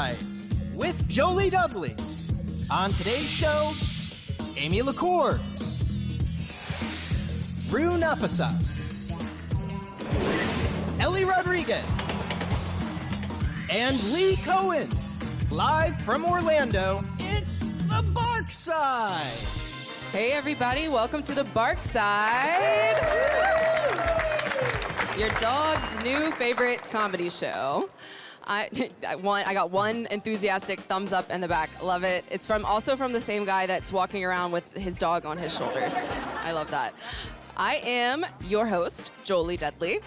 Barkside with Jolie Dudley. On today's show, Amy LaCours, Rue Nafasa, Ellie Rodriguez, and Lee Cohen. Live from Orlando, it's the Barkside. Hey everybody, welcome to the Barkside. Your dog's new favorite comedy show. I got one enthusiastic thumbs up in the back. Love it. It's also from the same guy that's walking around with his dog on his shoulders. I love that. I am your host, Jolie Dudley.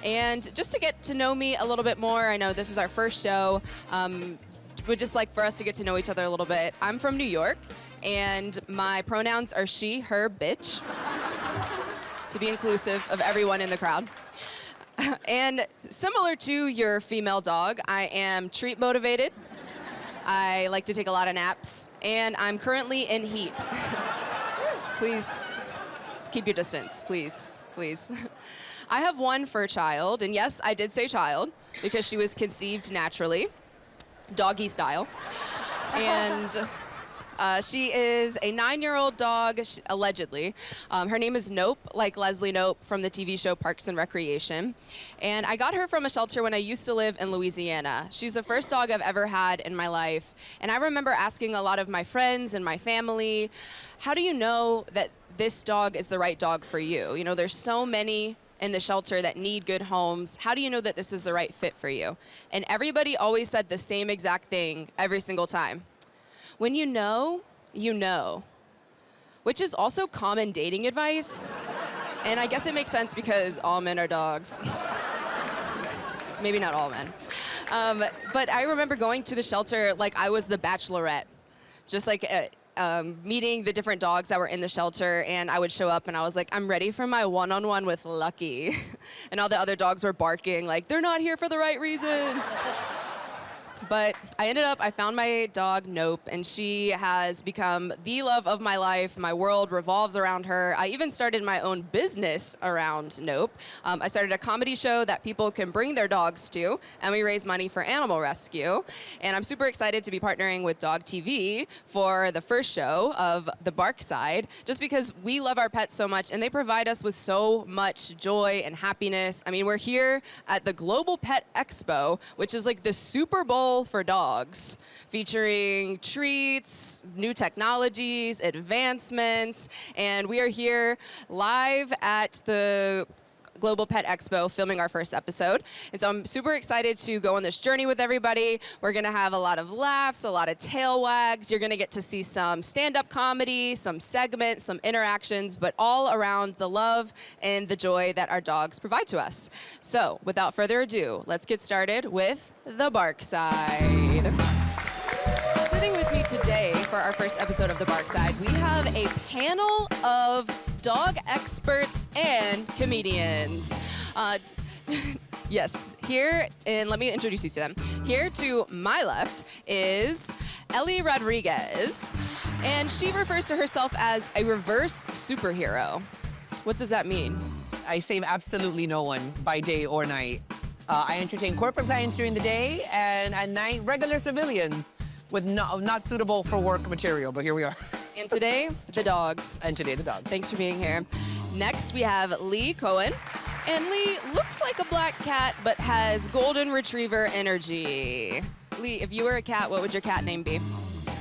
And just to get to know me a little bit more, I know this is our first show. Would just like for us to get to know each other a little bit. I'm from New York, and my pronouns are she, her, bitch, to be inclusive of everyone in the crowd. And similar to your female dog, I am treat motivated. I like to take a lot of naps, and I'm currently in heat. Please keep your distance, please, please. I have one fur child, and yes, I did say child, because she was conceived naturally, doggy style. And she is a 9-year-old dog, allegedly. Her name is Nope, like Leslie Nope from the TV show Parks and Recreation. And I got her from a shelter when I used to live in Louisiana. She's the first dog I've ever had in my life. And I remember asking a lot of my friends and my family, how do you know that this dog is the right dog for you? You know, there's so many in the shelter that need good homes. How do you know that this is the right fit for you? And everybody always said the same exact thing every single time. When you know, you know. Which is also common dating advice. And I guess it makes sense because all men are dogs. Maybe not all men. But I remember going to the shelter like I was the Bachelorette. Just like meeting the different dogs that were in the shelter, and I would show up and I was like, I'm ready for my one-on-one with Lucky. And all the other dogs were barking like, they're not here for the right reasons. But I found my dog, Nope, and she has become the love of my life. My world revolves around her. I even started my own business around Nope. I started a comedy show that people can bring their dogs to, and we raise money for animal rescue. And I'm super excited to be partnering with DOGTV for the first show of the Barkside, just because we love our pets so much, and they provide us with so much joy and happiness. I mean, we're here at the Global Pet Expo, which is like the Super Bowl for dogs, featuring treats, new technologies, advancements, and we are here live at the Global Pet Expo filming our first episode. And so I'm super excited to go on this journey with everybody. We're gonna have a lot of laughs, a lot of tail wags. You're gonna get to see some stand-up comedy, some segments, some interactions, but all around the love and the joy that our dogs provide to us. So without further ado, let's get started with the Barkside. Sitting with me today for our first episode of the Barkside, we have a panel of dog experts and comedians. Yes, and let me introduce you to them. Here to my left is Ellie Rodriguez, and she refers to herself as a reverse superhero. What does that mean? I save absolutely no one by day or night. I entertain corporate clients during the day, and at night, regular civilians with not suitable for work material, but here we are. And today, the dogs. And today, the dog. Thanks for being here. Next, we have Lee Cohen. And Lee looks like a black cat, but has golden retriever energy. Lee, if you were a cat, what would your cat name be?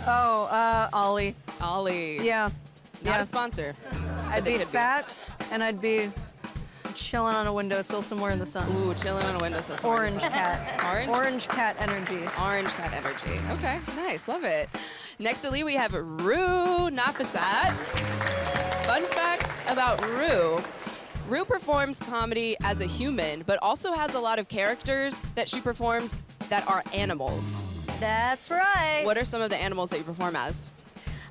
Ollie. Ollie. Yeah. Not a sponsor. I'd be fat, and I'd be chilling on a windowsill somewhere in the sun. Ooh, chilling on a windowsill. Orange cat. Orange? Orange cat energy. Orange cat energy. Okay, nice, love it. Next to Lee, we have Rue Nafasa. Fun fact about Rue. Rue performs comedy as a human, but also has a lot of characters that she performs that are animals. That's right. What are some of the animals that you perform as?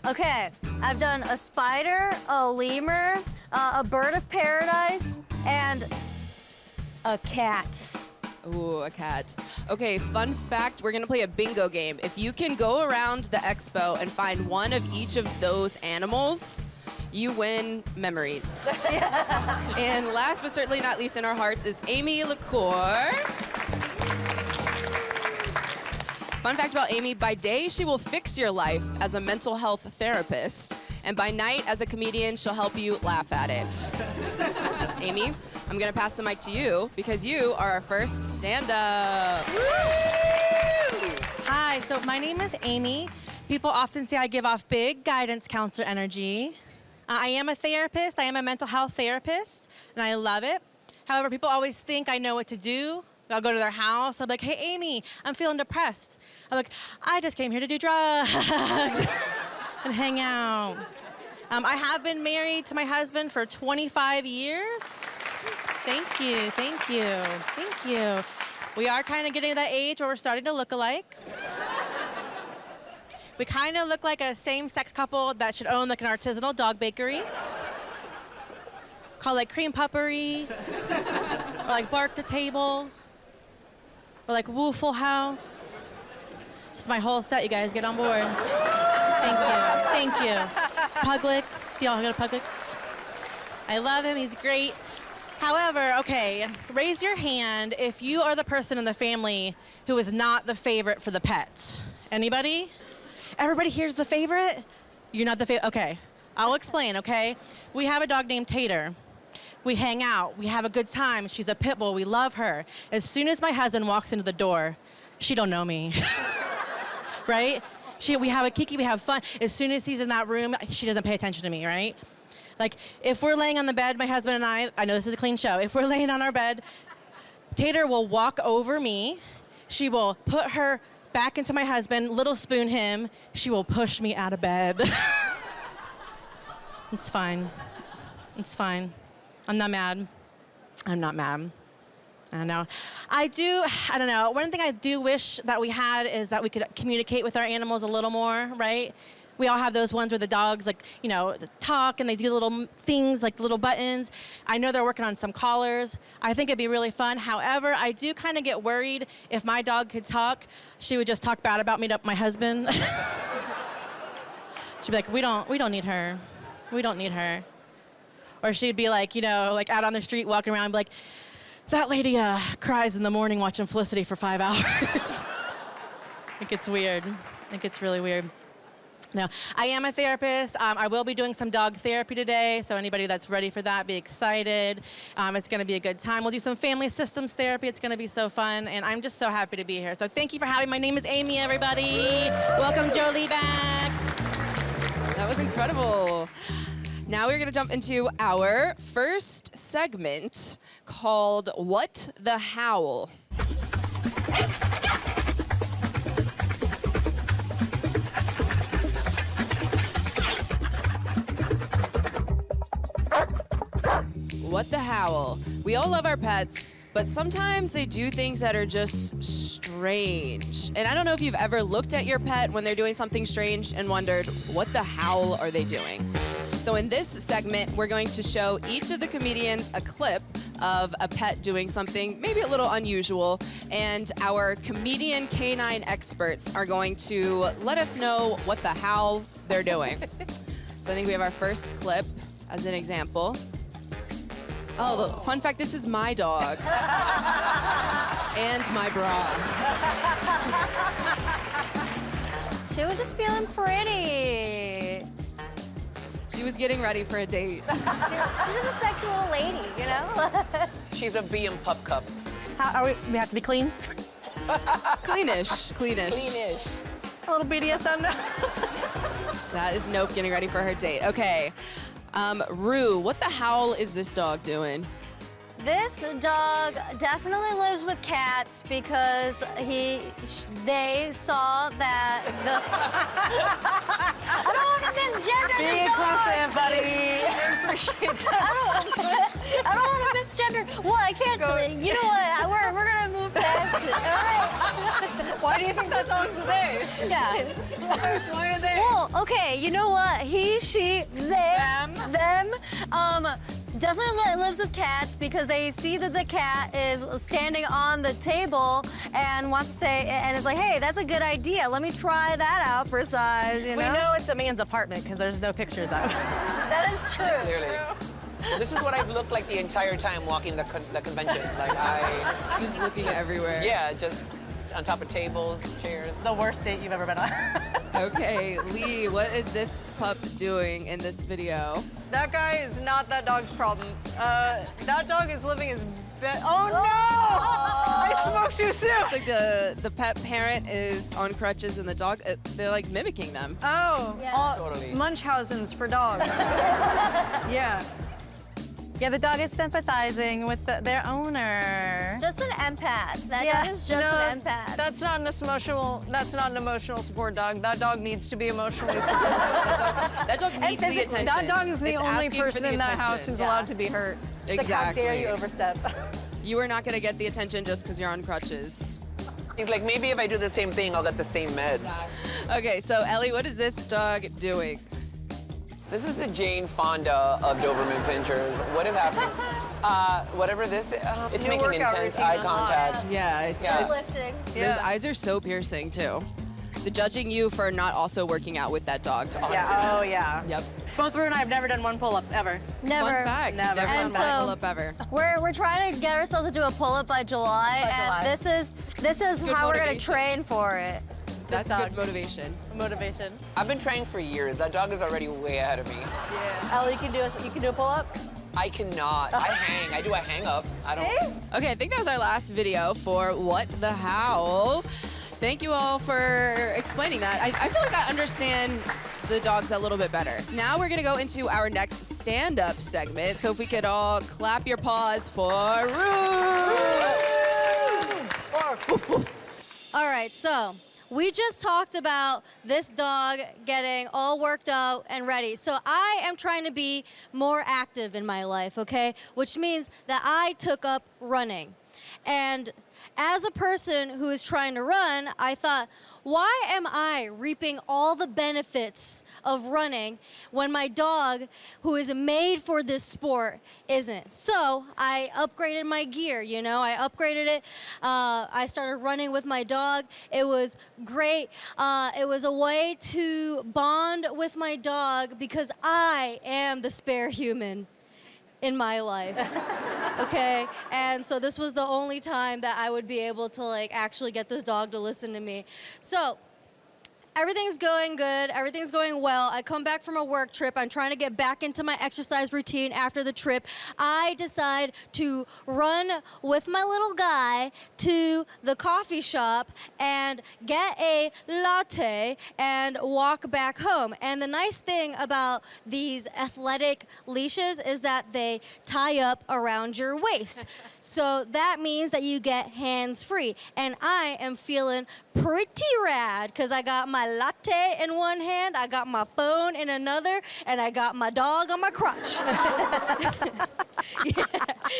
Okay, I've done a spider, a lemur, a bird of paradise, and a cat. Ooh, a cat. Okay, fun fact, we're gonna play a bingo game. If you can go around the expo and find one of each of those animals, you win memories. And last but certainly not least in our hearts is Amy LaCours. Fun fact about Amy, by day, she will fix your life as a mental health therapist. And by night, as a comedian, she'll help you laugh at it. Amy, I'm gonna pass the mic to you because you are our first stand-up. Hi, so my name is Amy. People often say I give off big guidance counselor energy. I am a therapist. I am a mental health therapist, and I love it. However, people always think I know what to do. I'll go to their house. I'll be like, hey, Amy, I'm feeling depressed. I'm like, I just came here to do drugs and hang out. I have been married to my husband for 25 years. Thank you, thank you, thank you. We are kind of getting to that age where we're starting to look alike. We kind of look like a same-sex couple that should own like an artisanal dog bakery. Called like Cream Puppery, or like Bark the Table, or like Woofle House. This is my whole set, you guys, get on board. Thank you, thank you. Publix, y'all go to Publix? I love him, he's great. However, okay, raise your hand if you are the person in the family who is not the favorite for the pet. Anybody? Everybody here's the favorite? You're not the favorite? Okay, I'll explain, okay? We have a dog named Tater. We hang out, we have a good time. She's a pit bull, we love her. As soon as my husband walks into the door, she don't know me, right? We have a kiki, we have fun. As soon as he's in that room, she doesn't pay attention to me, right? Like, if we're laying on the bed, my husband and I know this is a clean show, if we're laying on our bed, Tater will walk over me, she will put her back into my husband, little spoon him, she will push me out of bed. It's fine. It's fine. I'm not mad. I'm not mad. I don't know. I don't know. One thing I do wish that we had is that we could communicate with our animals a little more, right? We all have those ones where the dogs, like, you know, talk and they do little things, like little buttons. I know they're working on some collars. I think it'd be really fun. However, I do kind of get worried if my dog could talk, she would just talk bad about me to my husband. She'd be like, we don't need her. We don't need her. Or she'd be like, you know, like out on the street walking around and be like, that lady cries in the morning watching Felicity for 5 hours. It gets weird. It gets really weird. No, I am a therapist. I will be doing some dog therapy today, so anybody that's ready for that, be excited. It's going to be a good time. We'll do some family systems therapy. It's going to be so fun, and I'm just so happy to be here. So thank you for having me. My name is Amy, everybody. Welcome Jolie back. That was incredible. Now we're going to jump into our first segment called What the Howl. What the Howl. We all love our pets, but sometimes they do things that are just strange. And I don't know if you've ever looked at your pet when they're doing something strange and wondered, what the howl are they doing? So in this segment, we're going to show each of the comedians a clip of a pet doing something maybe a little unusual, and our comedian canine experts are going to let us know what the howl they're doing. So I think we have our first clip as an example. Oh, fun fact, this is my dog. And my bra. She was just feeling pretty. She was getting ready for a date. She's just a sexy little lady, you know? She's a bee and pup cup. How are we have to be clean? Cleanish, cleanish. Cleanish. A little BDSM now. That is Nope getting ready for her date. Okay. Rue, what the howl is this dog doing? This dog definitely lives with cats because they saw that the. I don't want to misgender Be the dog. inclusive, buddy. Appreciate that. I don't want to misgender. Well, I can't. You know what? We're gonna move past it. All right. Why do you think that dog's they? Yeah. Why are they? Well, okay. You know what? He, she, they, them. Definitely lives with cats because they see that the cat is standing on the table and wants to say, and is like, hey, that's a good idea. Let me try that out for size, you know? We know it's a man's apartment because there's no pictures of it. That is true. Clearly. This is what I've looked like the entire time walking the convention. Like Just looking everywhere. Yeah, just on top of tables, chairs. The worst date you've ever been on. Okay, Lee, what is this pup doing in this video? That guy is not that dog's problem. That dog is living his best. Oh no! I spoke too soon. It's like the pet parent is on crutches and the dog, they're like mimicking them. Oh, Yeah. Totally. Munchausen's for dogs. Yeah. Yeah, the dog is sympathizing with their owner. Just an empath. That Yeah, dog is just No, an empath. That's not an emotional. That's not an emotional support dog. That dog needs to be emotionally supported. That dog needs the attention. That dog is the It's only asking for person the in that attention. house who's Yeah. allowed to be hurt. Exactly. Like, how dare you overstep? You are not gonna get the attention just because you're on crutches. He's like, maybe if I do the same thing, I'll get the same meds. Okay, so Ellie, what is this dog doing? This is the Jane Fonda of Doberman Pinschers. What is happening? Whatever this is, it's New making workout intense routine eye on contact. Yeah, it's Yeah. Lifting. those eyes are so piercing too. They're judging you for not also working out with that dog. Yeah, oh yeah. Yep. Both Rue and I have never done one pull-up, ever. Never. Fun fact. Never. Never And done a so- pull-up ever. We're trying to get ourselves to do a pull-up by July, By and July. this is Good how we're gonna motivation. train for it. That's dog. good motivation. Motivation. I've been training for years. That dog is already way ahead of me. Ellie, you can do a pull-up? I cannot. I hang. I do a hang up. I don't. See? Okay, I think that was our last video for What the Howl. Thank you all for explaining that. I feel like I understand the dogs a little bit better. Now we're gonna go into our next stand-up segment. So if we could all clap your paws for Rue. All right, so we just talked about this dog getting all worked out and ready. So I am trying to be more active in my life, okay? Which means that I took up running. And as a person who is trying to run, I thought, why am I reaping all the benefits of running when my dog, who is made for this sport, isn't? So I upgraded my gear, you know, I upgraded it. I started running with my dog. It was great. It was a way to bond with my dog because I am the spare human in my life. Okay, and so this was the only time that I would be able to like actually get this dog to listen to me. So everything's going good, everything's going well. I come back from a work trip, I'm trying to get back into my exercise routine after the trip. I decide to run with my little guy to the coffee shop and get a latte and walk back home. And the nice thing about these athletic leashes is that they tie up around your waist. So that means that you get hands-free. And I am feeling pretty rad because I got my latte in one hand, I got my phone in another, and I got my dog on my crutch. Yeah.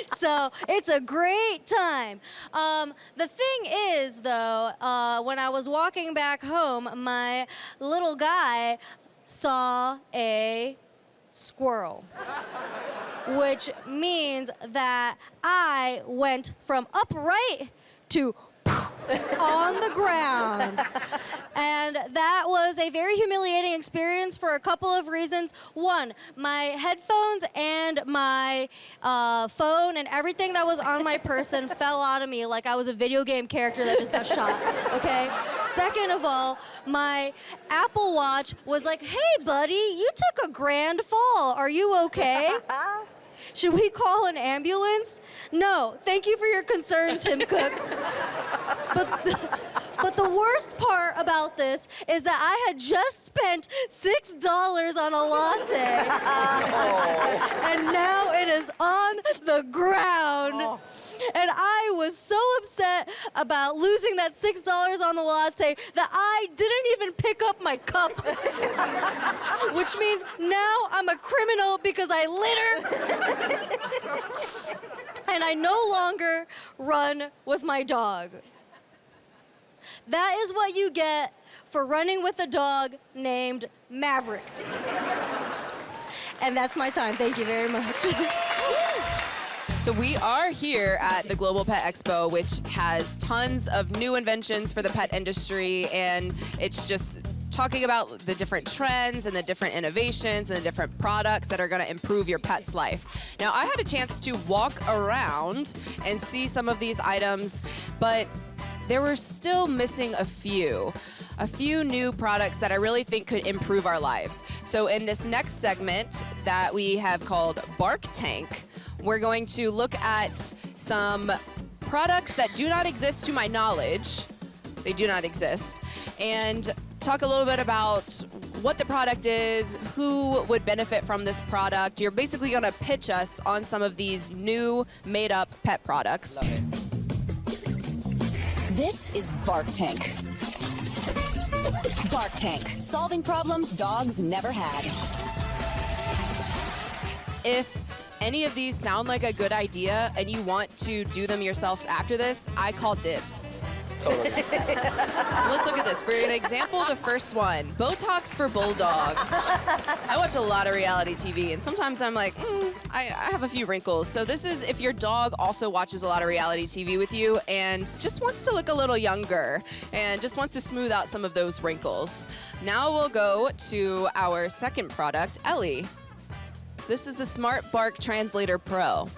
So it's a great time. The thing is, though, when I was walking back home, my little guy saw a squirrel, which means that I went from upright to on the ground. And that was a very humiliating experience for a couple of reasons. One, my headphones and my phone and everything that was on my person fell out of me like I was a video game character that just got shot, okay? Second of all, my Apple Watch was like, hey buddy, you took a grand fall. Are you okay? Should we call an ambulance? No, thank you for your concern, Tim Cook. But the worst part about this is that I had just spent $6 on a latte. And now it is on the ground. And I was so upset about losing that $6 on the latte that I didn't even pick up my cup. Which means now I'm a criminal because I litter. And I no longer run with my dog. That is what you get for running with a dog named Maverick. And that's my time. Thank you very much. So we are here at the Global Pet Expo, which has tons of new inventions for the pet industry, and it's just talking about the different trends and the different innovations and the different products that are going to improve your pet's life. Now, I had a chance to walk around and see some of these items, but there were still missing a few new products that I really think could improve our lives. So in this next segment that we have called Bark Tank, we're going to look at some products that do not exist to my knowledge. They do not exist. And talk a little bit about what the product is, who would benefit from this product. You're basically gonna pitch us on some of these new made-up pet products. Love it. This is Bark Tank. Bark Tank, solving problems dogs never had. If any of these sound like a good idea and you want to do them yourselves after this, I call dibs. Totally. Let's look at this. For an example, the first one, Botox for bulldogs. I watch a lot of reality TV, and sometimes I'm like, I have a few wrinkles. So this is if your dog also watches a lot of reality TV with you and just wants to look a little younger and just wants to smooth out some of those wrinkles. Now we'll go to our second product, Ellie. This is the Smart Bark Translator Pro.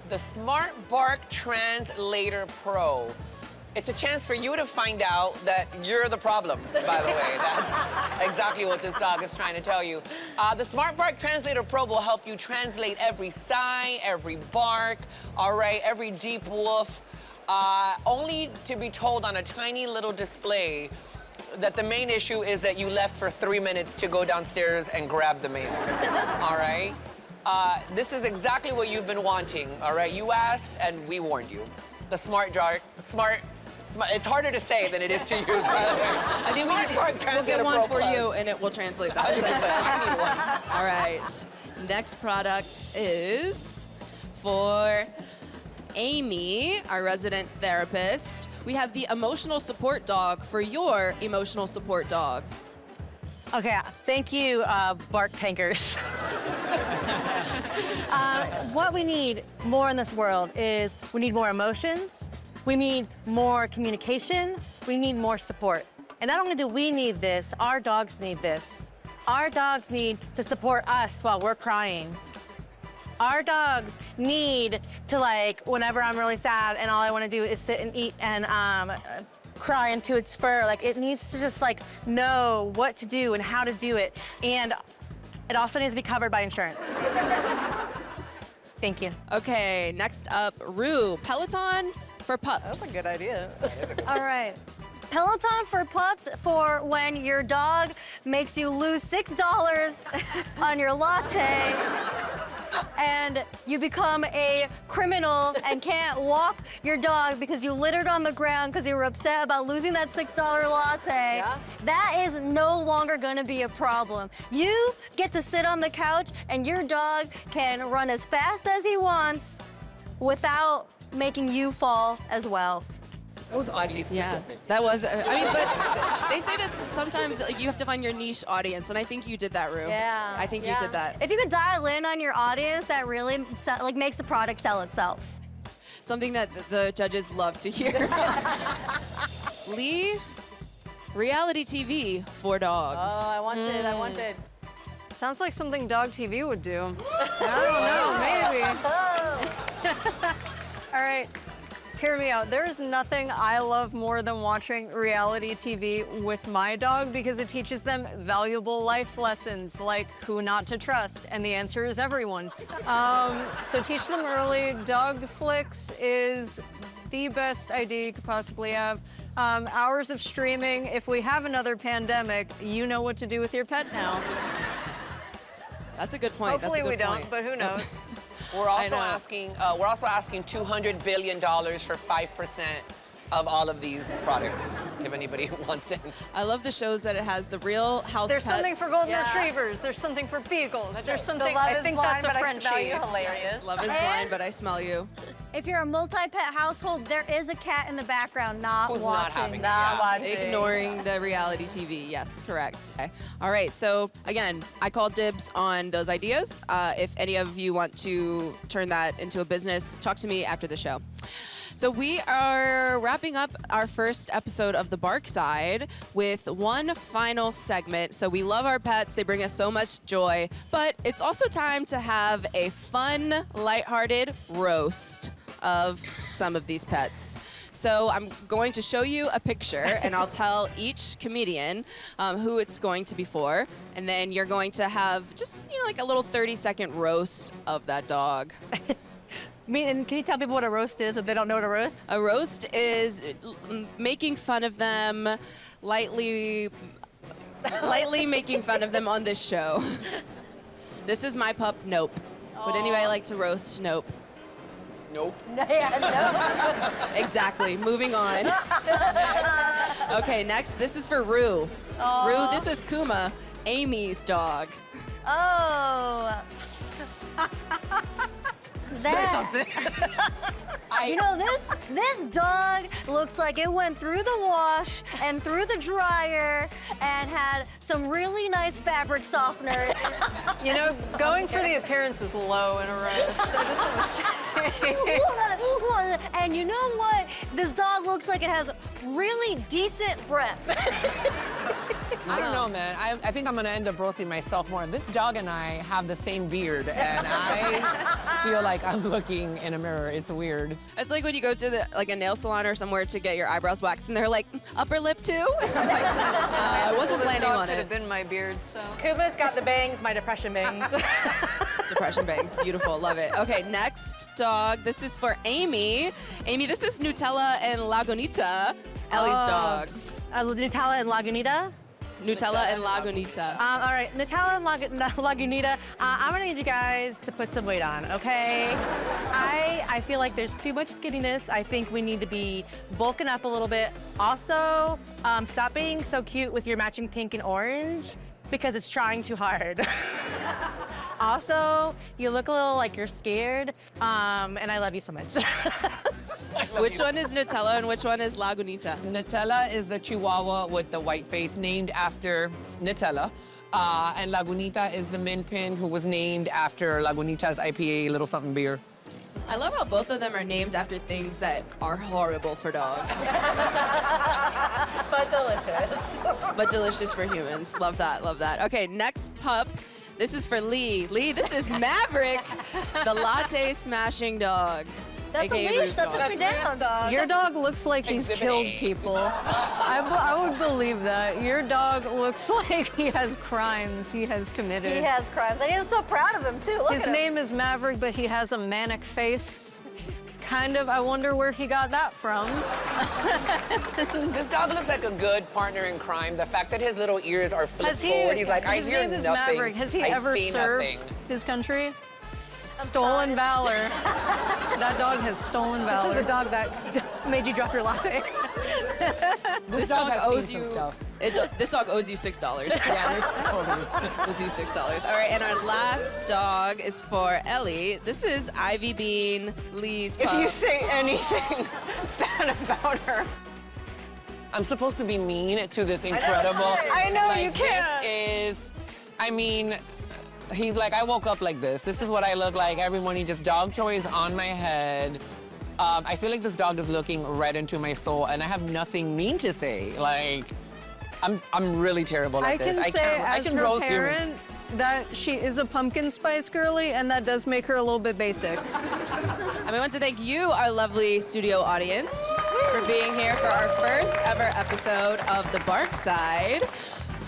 The Smart Bark Translator Pro. It's a chance for you to find out that you're the problem, by the way. That's exactly what this dog is trying to tell you. The Smart Bark Translator Pro will help you translate every sigh, every bark, all right, every deep woof, only to be told on a tiny little display that the main issue is that you left for 3 minutes to go downstairs and grab the mail, all right? This is exactly what you've been wanting, all right? You asked, and we warned you. The it's harder to say than it is to use, by the way. I think we'll get one for you, and it will translate that. All right. Next product is for Amy, our resident therapist. We have the emotional support dog for your emotional support dog. Okay, thank you, Bark Tankers. What we need more in this world is we need more emotions, we need more communication, we need more support. And not only do we need this, our dogs need this. Our dogs need to support us while we're crying. Our dogs need to, like, whenever I'm really sad and all I want to do is sit and eat and cry into its fur, like, it needs to just, like, know what to do and how to do it. And it also needs to be covered by insurance. Thank you. Okay, next up, Rue, Peloton for pups. That's a good idea. All right. Peloton for pups for when your dog makes you lose $6 on your latte and you become a criminal and can't walk your dog because you littered on the ground because you were upset about losing that $6 latte. Yeah. That is no longer gonna be a problem. You get to sit on the couch and your dog can run as fast as he wants without making you fall as well. That was oddly specific. Yeah, that was, I mean, but they say that sometimes like, you have to find your niche audience, and I think you did that, Rue. Yeah. I think you did that. If you could dial in on your audience, that really like makes the product sell itself. Something that the judges love to hear. Lee, reality TV for dogs. Oh, I wanted. Sounds like something DOGTV would do. I don't know, maybe. All right, hear me out. There is nothing I love more than watching reality TV with my dog because it teaches them valuable life lessons like who not to trust, and the answer is everyone. So teach them early. Dog flicks is the best idea you could possibly have. Hours of streaming. If we have another pandemic, you know what to do with your pet now. That's a good point. Hopefully That's a good we point. don't, but who knows? We're also asking $200 billion for 5% of all of these products, if anybody wants it. I love the shows that it has the real house There's pets. something for golden retrievers. There's something for beagles. There's something. I think that's a Frenchie. Hilarious. Love is blind, but I smell you. If you're a multi-pet household, there is a cat in the background not Who's watching. not having it? Not Yeah. watching. Ignoring the reality TV. Yes, correct. Okay. All right, so again, I call dibs on those ideas. If any of you want to turn that into a business, talk to me after the show. So we are wrapping up our first episode of the Barkside with one final segment. So we love our pets. They bring us so much joy. But it's also time to have a fun, lighthearted roast of some of these pets. So I'm going to show you a picture, and I'll tell each comedian who it's going to be for, and then you're going to have just, like a little 30-second roast of that dog. And can you tell people what a roast is if they don't know what a roast? A roast is making fun of them, lightly making fun of them on this show. This is my pup, Nope. Would anybody like to roast Nope? Nope. Yeah, Exactly. Moving on. Okay, next. This is for Rue. Rue, this is Kuma, Amy's dog. no. Oh. This dog looks like it went through the wash and through the dryer and had some really nice fabric softener. Going for the appearance is low in a roast. I just want to say. And you know what? This dog looks like it has really decent breath. I don't know, man. I think I'm gonna end up roasting myself more. This dog and I have the same beard, and I feel like I'm looking in a mirror. It's weird. It's like when you go to a nail salon or somewhere to get your eyebrows waxed, and they're like, upper lip too? And I'm like, I wasn't planning on Could it. have been my beard, so. Kuma's got the bangs, my depression bangs. Depression bangs, beautiful, love it. Okay, next dog. This is for Amy. Amy, this is Nutella and Lagunita, Ellie's dogs. Nutella and Lagunita. Nutella and Lagunita. All right, Nutella and Lagunita, I'm gonna need you guys to put some weight on, okay? I feel like there's too much skinniness. I think we need to be bulking up a little bit. Also, stop being so cute with your matching pink and orange because it's trying too hard. Also, you look a little like you're scared, and I love you so much. Which one is Nutella and which one is Lagunita? Nutella is the Chihuahua with the white face, named after Nutella. And Lagunita is the Min Pin, who was named after Lagunita's IPA Little Something beer. I love how both of them are named after things that are horrible for dogs. But delicious. But delicious for humans. Love that, love that. Okay, next pup. This is for Lee. Lee, this is Maverick, the latte smashing dog. That's a AKA leash Rue's that dog. took me down. Your dog looks like he's Exhibit killed A. people. I would believe that. Your dog looks like he has crimes he has committed. He has crimes. And I'm so proud of him, too. Look His at him. name is Maverick, but he has a manic face. Kind of, I wonder where he got that from. This dog looks like a good partner in crime. The fact that his little ears are flipped forward, he's like, I his hear name is nothing. Maverick. Has he I ever see served nothing. his country? Stolen valor. That dog has stolen This valor. is the dog that made you drop your latte. This dog dog has owes seen you. some stuff. This dog owes you $6. Yeah, this totally. Owes you $6. All right, and our last dog is for Ellie. This is Ivy Bean, Lee's pup. If you say anything bad about her, I'm supposed to be mean to this incredible. I know, like, you can't. This is, I mean, he's like, I woke up like this. This is what I look like every morning, just dog toys on my head. I feel like this dog is looking right into my soul, and I have nothing mean to say. Like, I'm really terrible I at this. can say I as can her roast humans. parent that she is a pumpkin spice girly, and that does make her a little bit basic. And we want to thank you, our lovely studio audience, for being here for our first ever episode of The Barkside.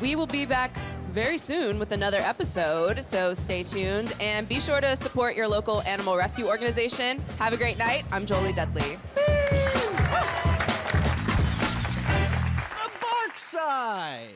We will be back very soon with another episode, so stay tuned and be sure to support your local animal rescue organization. Have a great night. I'm Jolie Dudley. The Barkside.